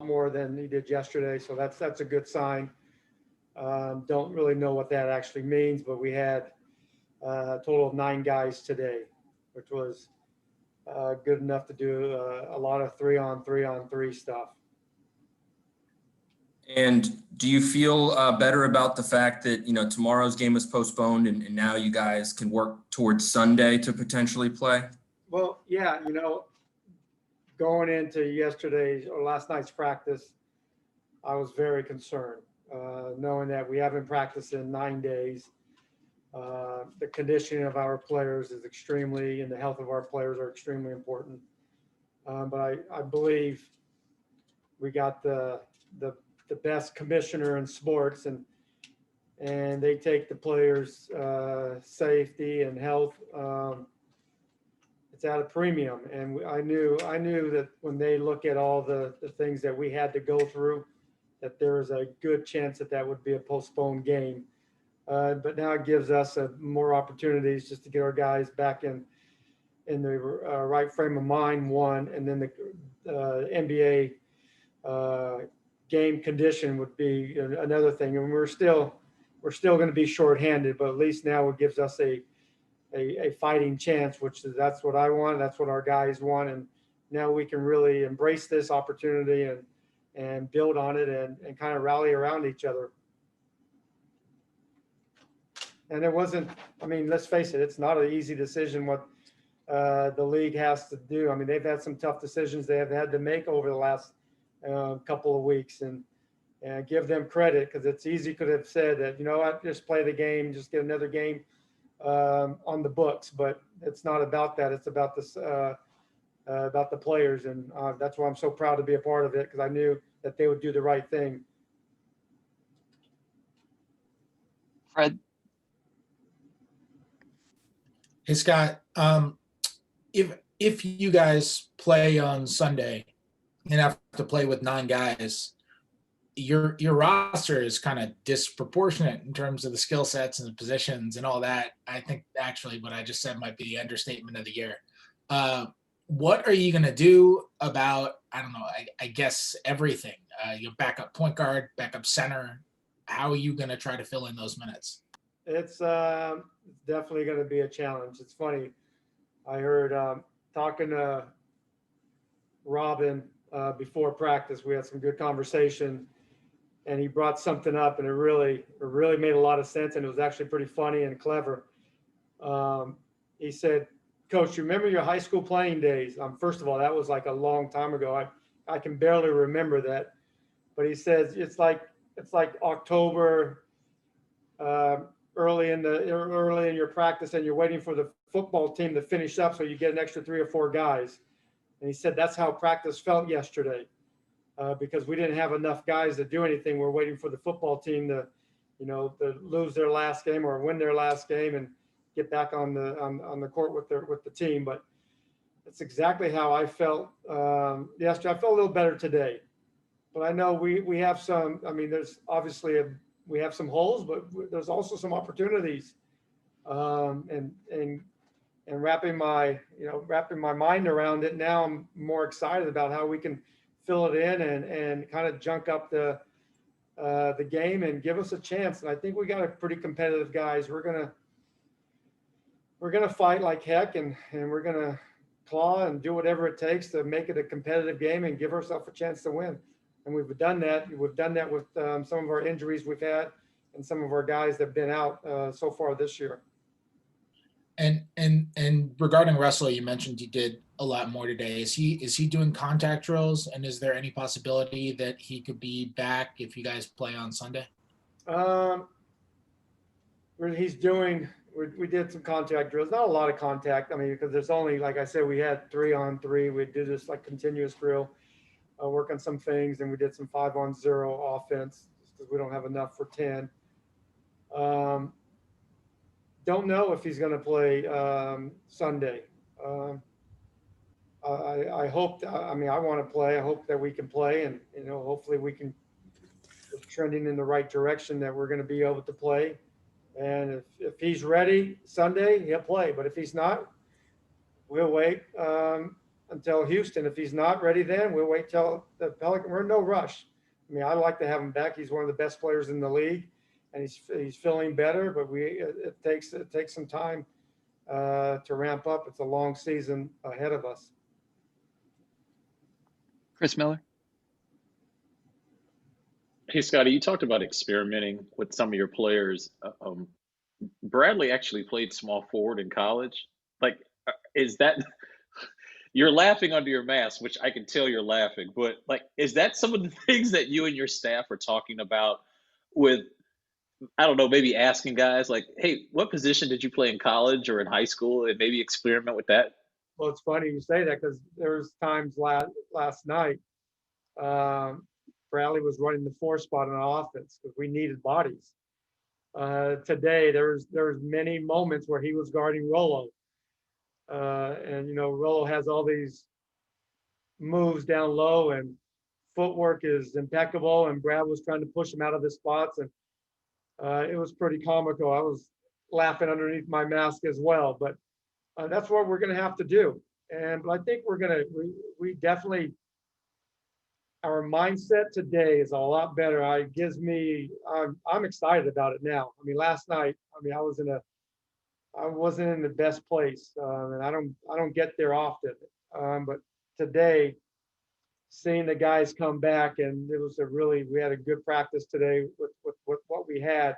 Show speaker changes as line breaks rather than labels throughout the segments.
more than he did yesterday, so that's a good sign. Don't really know what that actually means, but we had a total of 9 guys today, which was good enough to do a lot of 3-on-3 stuff.
And do you feel better about the fact that, tomorrow's game was postponed and now you guys can work towards Sunday to potentially play?
Well, yeah, going into yesterday's or last night's practice, I was very concerned, knowing that we haven't practiced in 9 days. The conditioning of our players is extremely, and the health of our players are extremely important. But I believe we got the best commissioner in sports, and they take the players' safety and health. It's at a premium, and I knew that when they look at all the things that we had to go through, that there is a good chance that would be a postponed game. But now it gives us more opportunities just to get our guys back in the right frame of mind, one, and then the NBA game condition would be another thing. And we're still going to be shorthanded, but at least now it gives us a fighting chance, that's what I want. That's what our guys want. And now we can really embrace this opportunity and build on it and kind of rally around each other. And it wasn't, let's face it, it's not an easy decision what the league has to do. They've had some tough decisions they have had to make over the last couple of weeks, and give them credit, because it's easy could have said that, what, just play the game, just get another game on the books, but it's not about that. It's about this, about the players, and that's why I'm so proud to be a part of it, because I knew that they would do the right thing.
Fred.
Hey, Scott, if you guys play on Sunday and have to play with 9 guys, your roster is kind of disproportionate in terms of the skill sets and the positions and all that. I think actually what I just said might be the understatement of the year. What are you going to do about, I don't know, I guess everything? Your backup point guard, backup center. How are you going to try to fill in those minutes?
It's definitely going to be a challenge. It's funny. I heard talking to Robin before practice, we had some good conversation, and he brought something up, and it really made a lot of sense, and it was actually pretty funny and clever. He said, "Coach, you remember your high school playing days?" First of all, that was like a long time ago. I can barely remember that, but he says it's like October, early in your practice, and you're waiting for the football team to finish up so you get an extra 3 or 4 guys. And he said that's how practice felt yesterday, because we didn't have enough guys to do anything. We're waiting for the football team to lose their last game or win their last game and get back on the court with the team. But it's exactly how I felt yesterday. I felt a little better today, but I know we have some. There's obviously we have some holes, but there's also some opportunities. And wrapping my mind around it now, I'm more excited about how we can fill it in and kind of junk up the game and give us a chance. And I think we got a pretty competitive guys. We're gonna fight like heck, and we're gonna claw and do whatever it takes to make it a competitive game and give ourselves a chance to win. And we've done that. We've done that with some of our injuries we've had and some of our guys that have been out so far this year.
And regarding Russell, you mentioned he did a lot more today. Is he doing contact drills, and is there any possibility that he could be back if you guys play on Sunday?
We did some contact drills, not a lot of contact. Because there's only, like I said, we had 3-on-3. We did this like continuous drill, work on some things, and we did some 5-on-0 offense because we don't have enough for 10. Don't know if he's going to play Sunday. I hope. I want to play. I hope that we can play, and hopefully we can. We're trending in the right direction that we're going to be able to play. And if he's ready Sunday, he'll play. But if he's not, we'll wait. until Houston. If he's not ready, then we'll wait till the Pelican. We're in no rush. I mean, I like to have him back. He's one of the best players in the league, and he's feeling better. But it takes some time to ramp up. It's a long season ahead of us.
Chris Miller.
Hey, Scotty, you talked about experimenting with some of your players. Bradley actually played small forward in college. Like, is that you're laughing under your mask, which I can tell you're laughing, but like, is that some of the things that you and your staff are talking about with, I don't know, maybe asking guys like, hey, what position did you play in college or in high school, and maybe experiment with that?
Well, it's funny you say that because there was times last night, Bradley was running the 4 spot on offense because we needed bodies. Today, there's many moments where he was guarding Rollo. And, Rollo has all these moves down low and footwork is impeccable. And Brad was trying to push him out of his spots. And it was pretty comical. I was laughing underneath my mask as well. But that's what we're going to have to do. And I think we definitely, our mindset today is a lot better. I'm excited about it now. I mean, last night, I wasn't in the best place, and I don't get there often. But today, seeing the guys come back, and we had a good practice today with what we had.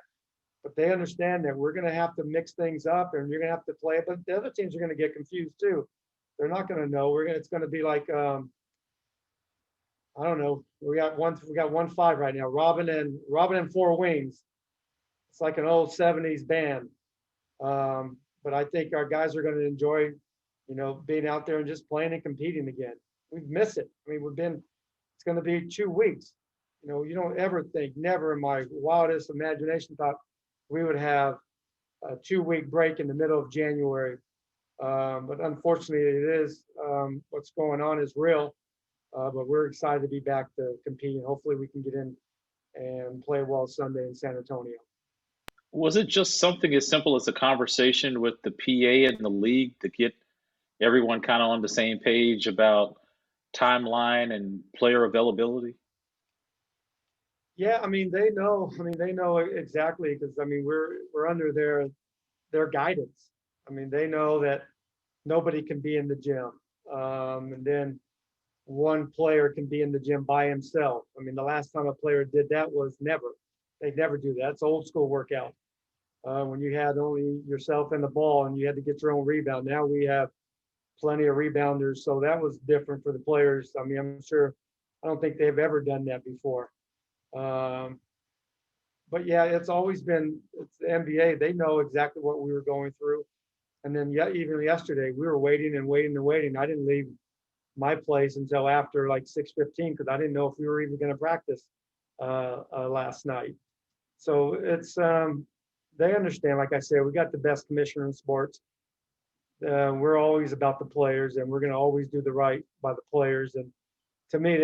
But they understand that we're going to have to mix things up, and you're going to have to play. But the other teams are going to get confused too. They're not going to know. It's going to be like I don't know. We got 1-5 right now. Robin and 4 Wings. It's like an old 70s band. But I think our guys are going to enjoy, being out there and just playing and competing again. We've missed it. I mean, it's going to be 2 weeks. You don't ever think, never in my wildest imagination thought we would have a 2-week break in the middle of January. But unfortunately it is, what's going on is real. But we're excited to be back to compete, and hopefully we can get in and play well Sunday in San Antonio.
Was it just something as simple as a conversation with the PA and the league to get everyone kind of on the same page about timeline and player availability?
Yeah, I mean, they know exactly because we're under their guidance. I mean, they know that nobody can be in the gym. And then one player can be in the gym by himself. I mean, the last time a player did that was never. They'd never do that. It's old school workout. When you had only yourself and the ball and you had to get your own rebound. Now we have plenty of rebounders. So that was different for the players. I mean, I don't think they've ever done that before. But yeah, it's the NBA. They know exactly what we were going through. And then even yesterday, we were waiting and waiting and waiting. I didn't leave my place until after like 6:15 because I didn't know if we were even going to practice last night. So it's they understand. Like I said, we got the best commissioner in sports. We're always about the players, and we're going to always do the right by the players. And to me,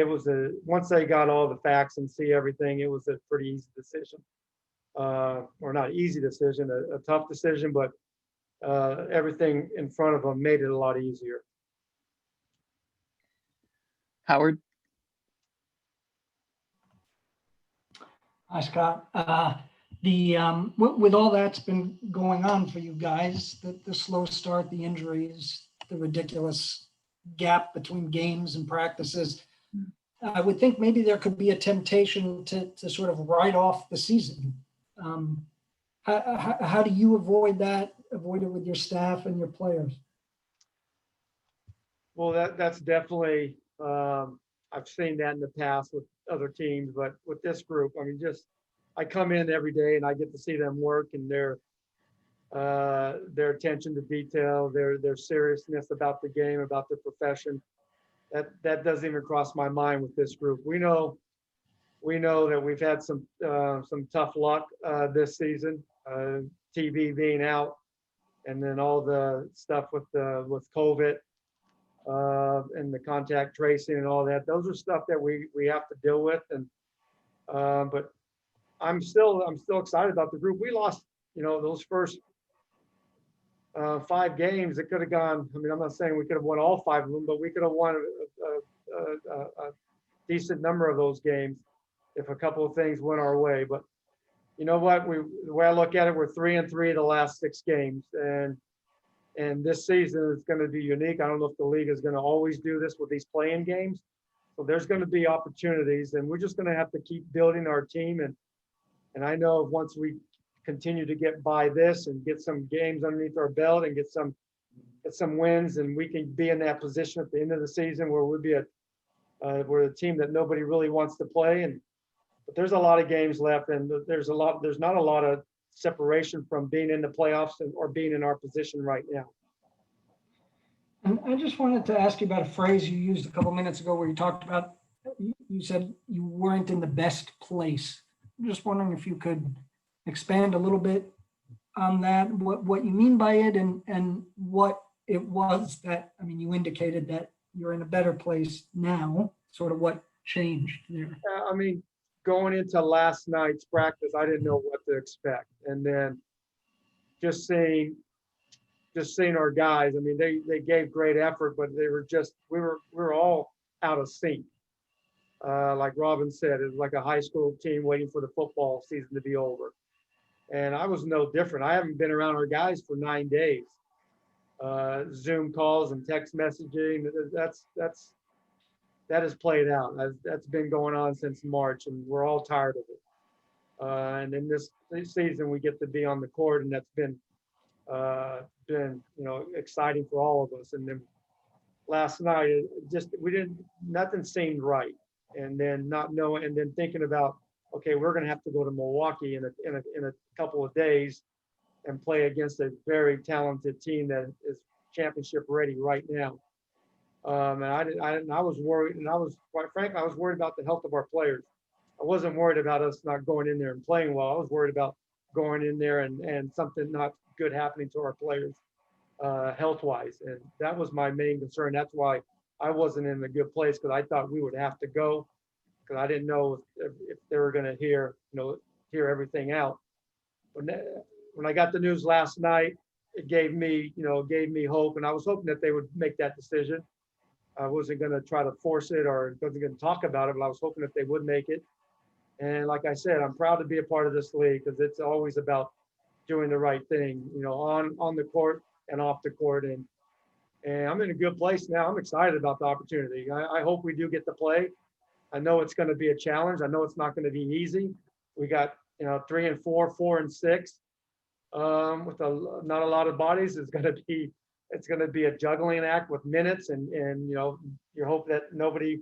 once they got all the facts and see everything, it was a pretty easy decision, or not easy decision, a tough decision, but everything in front of them made it a lot easier.
Howard.
Hi, Scott. With all that's been going on for you guys, the slow start, the injuries, the ridiculous gap between games and practices, I would think maybe there could be a temptation to sort of write off the season. How do you avoid that? Avoid it with your staff and your players?
Well, that's definitely, I've seen that in the past with other teams, but with this group, I mean, I come in every day and I get to see them work and their attention to detail, their seriousness about the game, about their profession. That doesn't even cross my mind with this group. We know that we've had some tough luck this season, TV being out, and then all the stuff with COVID. And the contact tracing and all that. Those are stuff that we have to deal with. And but I'm still excited about the group. We lost, those first 5 games, it could have gone. I mean, I'm not saying we could have won all 5 of them, but we could have won a decent number of those games if a couple of things went our way. But you know what? The way I look at it, we're 3-3 the last 6 games, and this season is going to be unique. I don't know if the league is going to always do this with these playing games. So there's going to be opportunities, and we're just going to have to keep building our team. And I know once we continue to get by this and get some games underneath our belt and get some wins, and we can be in that position at the end of the season where we'll be we're a team that nobody really wants to play. But there's a lot of games left, and there's not a lot of separation from being in the playoffs or being in our position right now.
And I just wanted to ask you about a phrase you used a couple minutes ago where you talked about, you said you weren't in the best place. I'm just wondering if you could expand a little bit on that, what you mean by it, and what it was that, I mean, you indicated that you're in a better place now, sort of what changed there.
I mean, going into last night's practice, I didn't know what to expect. And then just seeing our guys, I mean, they gave great effort, but they were just, we were all out of sync. Like Robin said, it was like a high school team waiting for the football season to be over. And I was no different. I haven't been around our guys for 9 days. Zoom calls and text messaging, that has played out. That's been going on since March, and we're all tired of it. And in this season, we get to be on the court, and that's been exciting for all of us. And then last night, nothing seemed right. And then not knowing, and then thinking about, okay, we're going to have to go to Milwaukee in a couple of days and play against a very talented team that is championship ready right now. And I was worried, and quite frankly, I was worried about the health of our players. I wasn't worried about us not going in there and playing well. I was worried about going in there and something not good happening to our players health-wise. And that was my main concern. That's why I wasn't in a good place, because I thought we would have to go, because I didn't know if they were going to hear everything out. When I got the news last night, it gave me hope, and I was hoping that they would make that decision. I wasn't going to try to force it or wasn't going to talk about it, but I was hoping that they would make it. And like I said, I'm proud to be a part of this league, because it's always about doing the right thing, on the court and off the court. And I'm in a good place now. I'm excited about the opportunity. I hope we do get to play. I know it's going to be a challenge. I know it's not going to be easy. We got 3 and 4, 4 and 6, with not a lot of bodies. It's going to be a juggling act with minutes, and you hope that nobody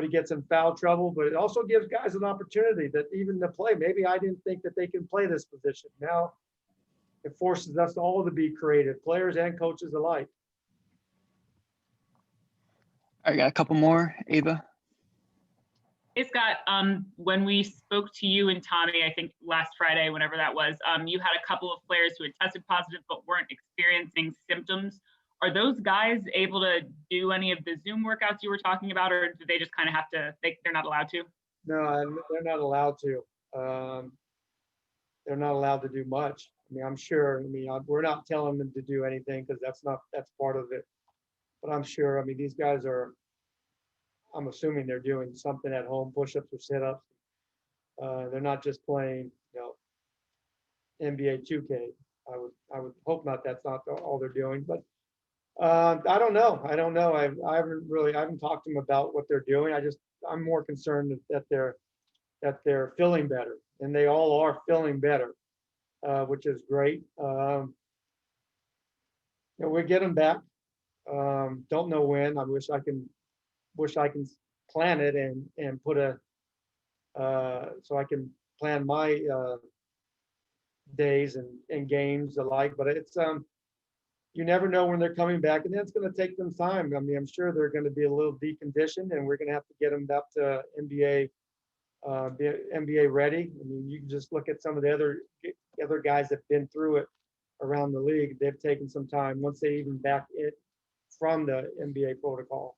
gets in foul trouble. But it also gives guys an opportunity that even to play. Maybe I didn't think that they can play this position. Now it forces us all to be creative, players and coaches alike.
I got a couple more, Ava.
Hey, Scott, when we spoke to you and Tommy, I think last Friday, whenever that was, you had a couple of players who had tested positive but weren't experiencing symptoms. Are those guys able to do any of the Zoom workouts you were talking about, or do they just kind of have to, they're not allowed to?
No, they're not allowed to. They're not allowed to do much. I mean, I'm sure, we're not telling them to do anything, because that's part of it. But I'm sure, these guys I'm assuming they're doing something at home, push-ups or sit-ups. They're not just playing, NBA 2K. I would hope not. That's not all they're doing. But I don't know. I haven't talked to them about what they're doing. I'm more concerned that they're feeling better, and they all are feeling better, which is great. We get them back. Don't know when. I wish I can plan it and put so I can plan my days and games alike. But it's you never know when they're coming back, and then it's going to take them time. I'm sure they're going to be a little deconditioned, and we're going to have to get them up to NBA ready. You can just look at some of the other guys that've been through it around the league. They've taken some time once they even back it from the NBA protocol.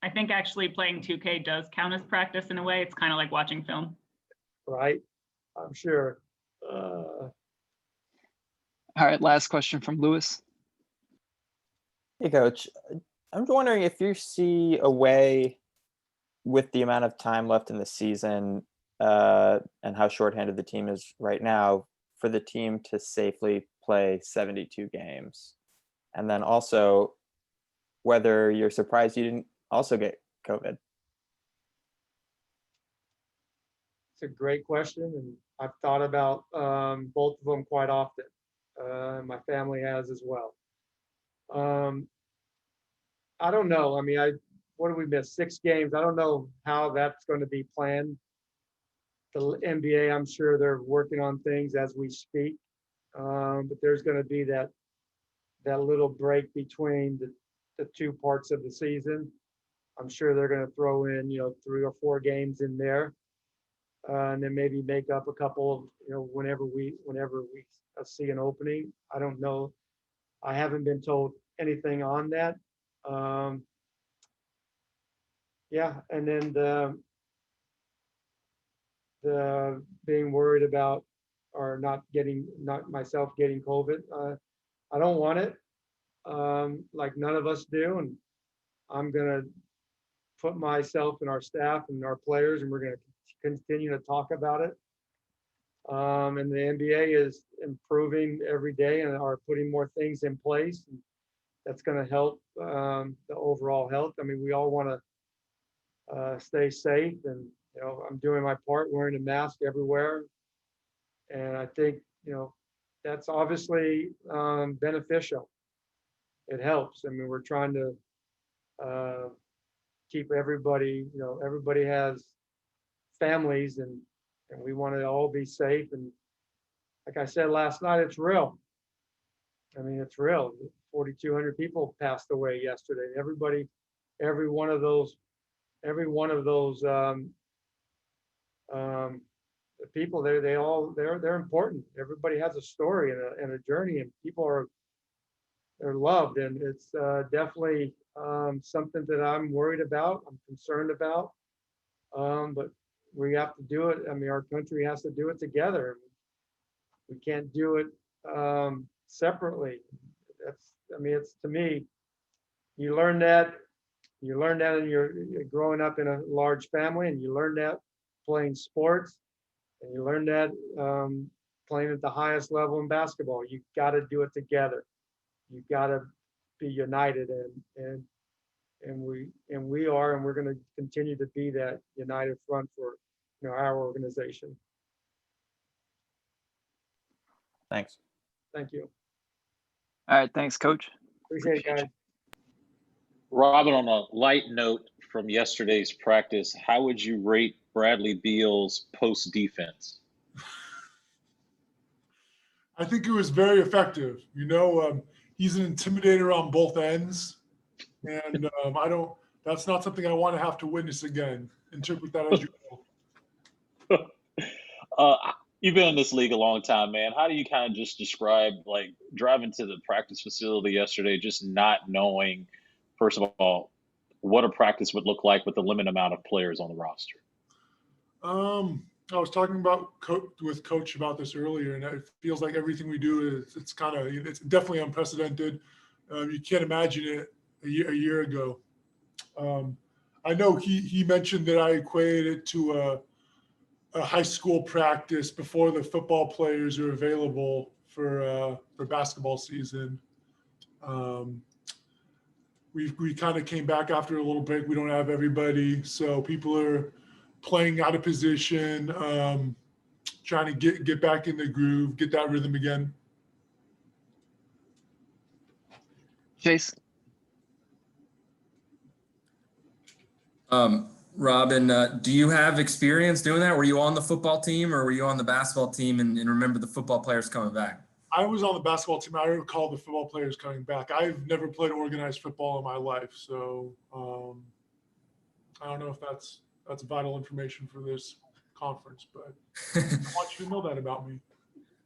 I think actually playing 2K does count as practice in a way. It's kind of like watching film.
Right? I'm sure.
All right, last question from Lewis.
Hey, Coach. I'm wondering if you see a way with the amount of time left in the season and how shorthanded the team is right now for the team to safely play 72 games. And then also whether you're surprised you didn't also get COVID.
It's a great question, and I've thought about both of them quite often. My family has as well. I don't know. I mean, what did we miss? 6 games. I don't know how that's going to be planned. The NBA, I'm sure they're working on things as we speak, but there's going to be that little break between the 2 parts of the season. I'm sure they're going to throw in 3 or 4 games in there. And then maybe make up a couple of, whenever we see an opening. I don't know. I haven't been told anything on that. Yeah, and then the being worried about or not myself getting COVID. I don't want it. Like none of us do, and I'm gonna put myself and our staff and our players, and we're gonna continue to talk about it. And the NBA is improving every day and are putting more things in place. And that's going to help the overall health. I mean, we all want to stay safe, and I'm doing my part, wearing a mask everywhere. And I think that's obviously beneficial. It helps. I mean, we're trying to keep everybody. Everybody has families, and we want to all be safe. And like I said last night, it's real. I mean, it's real. 4,200 people passed away yesterday. Every one of those people, they're important. Everybody has a story and a journey, and people they're loved. And it's definitely something that I'm worried about. I'm concerned about. But we have to do it. I mean, our country has to do it together. We can't do it separately. It's to me, you learn that in you're growing up in a large family, and you learn that playing sports, and you learn that playing at the highest level in basketball. You got to do it together. You got to be united, and we are, and we're going to continue to be that united front for our organization.
Thanks.
Thank you.
All right, thanks, Coach.
Appreciate it, guys.
Robin, on a light note from yesterday's practice, how would you rate Bradley Beal's post defense?
I think it was very effective. He's an intimidator on both ends, and that's not something I want to have to witness again. Interpret that as you will.
You've been in this league a long time, man. How do you kind of just describe, like, driving to the practice facility yesterday, just not knowing, first of all, what a practice would look like with the limited amount of players on the roster?
I was talking with Coach about this earlier, and it feels like everything we do it's definitely unprecedented. You can't imagine it a year ago. I know he mentioned that I equated it to a high school practice before the football players are available for basketball season. We kind of came back after a little break. We don't have everybody, so people are playing out of position, trying to get back in the groove, get that rhythm again.
Chase.
Robin, do you have experience doing that? Were you on the football team, or were you on the basketball team and remember the football players coming back?
I was on the basketball team. I recall the football players coming back. I've never played organized football in my life, so I don't know if that's vital information for this conference, but I want you to know that about me.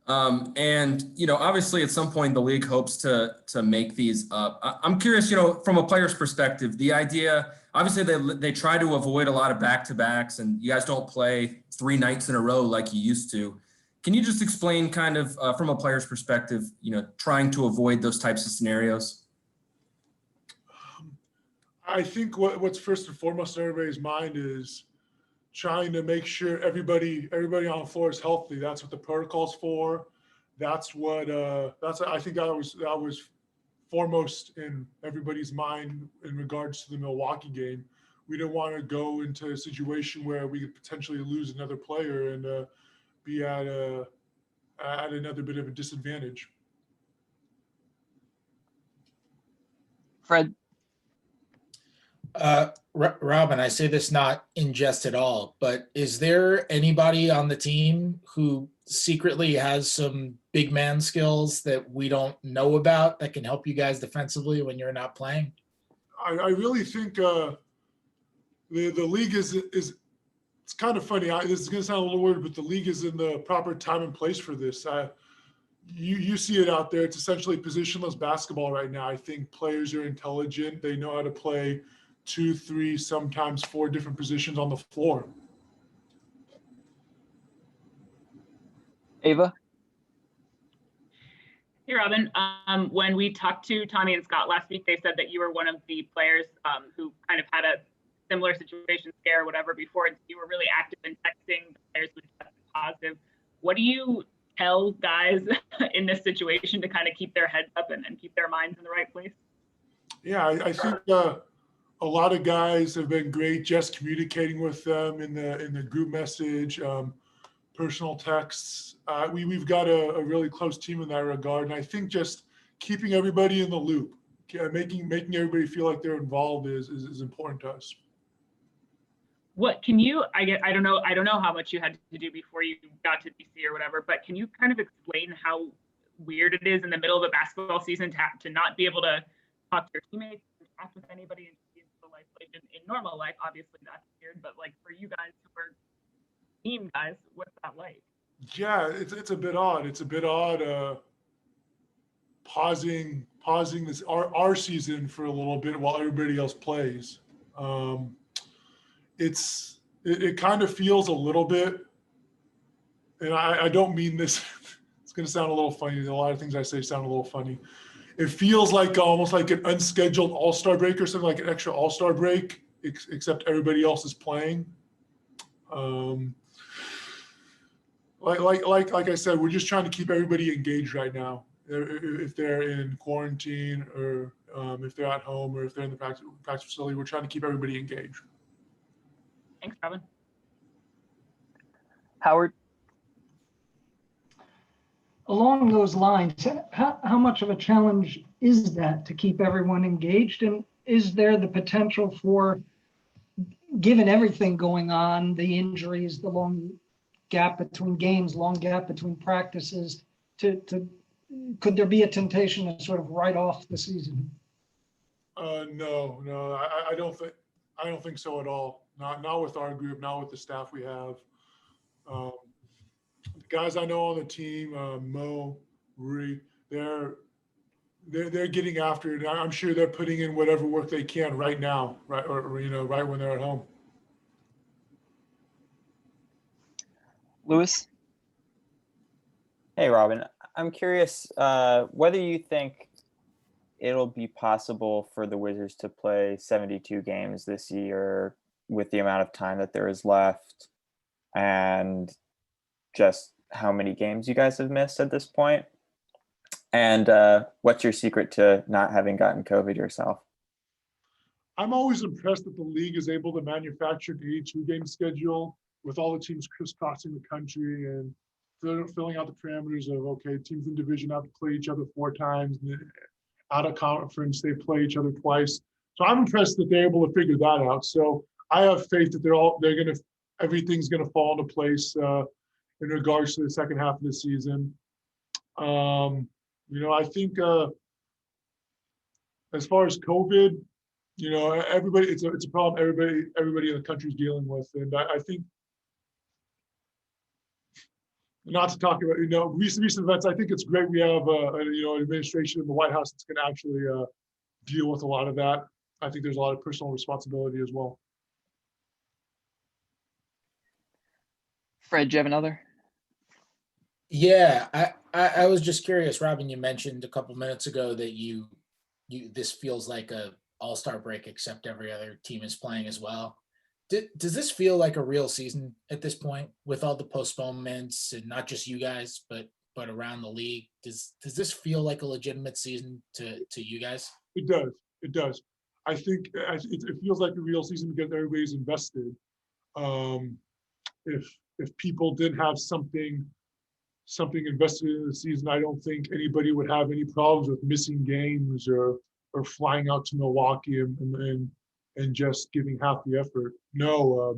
And obviously at some point the league hopes to make these up. I'm curious, from a player's perspective, the idea, obviously they try to avoid a lot of back-to-backs, and you guys don't play 3 nights in a row like you used to. Can you just explain kind of from a player's perspective, trying to avoid those types of scenarios?
I think what's first and foremost in everybody's mind is trying to make sure everybody on the floor is healthy. That's what the protocol's for. That's what I think that was foremost in everybody's mind in regards to the Milwaukee game. We didn't want to go into a situation where we could potentially lose another player and be at another bit of a disadvantage.
Fred,
Robin, I say this not in jest at all, but is there anybody on the team who secretly has some big man skills that we don't know about that can help you guys defensively when you're not playing?
I really think the league is it's kind of funny. This is going to sound a little weird, but the league is in the proper time and place for this. You see it out there. It's essentially positionless basketball right now. I think players are intelligent. They know how to play 2, 3, sometimes 4 different positions on the floor.
Ava,
Hey, Robin. When we talked to Tommy and Scott last week, they said that you were one of the players who kind of had a similar situation scare or whatever before. You were really active in texting the players who tested positive. What do you tell guys in this situation to kind of keep their heads up and keep their minds in the right place?
Yeah, I think a lot of guys have been great just communicating with them in the group message, personal texts. We've got a really close team in that regard, and I think just keeping everybody in the loop, making everybody feel like they're involved is important to us.
What can you, I don't know how much you had to do before you got to DC or whatever, but can you kind of explain how weird it is in the middle of a basketball season to not be able to talk to your teammates, interact with anybody in life? Like in normal life, obviously that's weird, but like for you guys who are team guys, what's that like?
Yeah, it's a bit odd. It's a bit odd pausing this our season for a little bit while everybody else plays. It kind of feels a little bit, and I don't mean this. It's going to sound a little funny. A lot of things I say sound a little funny. It feels like almost like an unscheduled All-Star break or something, like an extra All-Star break, except everybody else is playing. Like I said, we're just trying to keep everybody engaged right now. If they're in quarantine or if they're at home or if they're in the practice facility, we're trying to keep everybody engaged.
Thanks, Robin.
Howard,
Along those lines, how much of a challenge is that to keep everyone engaged? And is there the potential for, given everything going on, the injuries, the long gap between games, long gap between practices, could there be a temptation to sort of write off the season?
No, I don't think so at all. Not with our group, not with the staff we have. The guys I know on the team, Mo, Rui, they're getting after it. I'm sure they're putting in whatever work they can right now, right, or right when they're at home.
Lewis,
Hey, Robin, I'm curious whether you think it'll be possible for the Wizards to play 72 games this year with the amount of time that there is left, and just how many games you guys have missed at this point, and what's your secret to not having gotten COVID yourself?
I'm always impressed that the league is able to manufacture an 82-game schedule with all the teams crisscrossing the country and filling out the parameters of, okay, teams in division have to play each other 4 times, and then out of conference they play each other twice. So I'm impressed that they're able to figure that out. So I have faith that everything's gonna fall into place in regards to the second half of the season. I think as far as COVID, everybody, it's a problem everybody in the country is dealing with. And I think, not to talk about, recent events, I think it's great we have, an administration in the White House that's going to actually deal with a lot of that. I think there's a lot of personal responsibility as well.
Fred, do you have another?
Yeah, I was just curious, Robin, you mentioned a couple minutes ago that you this feels like a all-star break, except every other team is playing as well. Does this feel like a real season at this point with all the postponements and not just you guys, but around the league? Does this feel like a legitimate season to you guys?
It does. It does. I think it feels like a real season because everybody's invested. If people didn't have something invested in the season, I don't think anybody would have any problems with missing games or flying out to Milwaukee and just giving half the effort. No,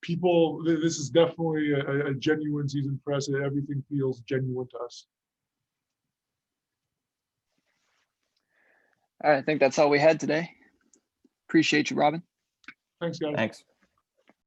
people, this is definitely a genuine season for us. Everything feels genuine to us.
All right, I think that's all we had today. Appreciate you, Robin.
Thanks, guys.
Thanks.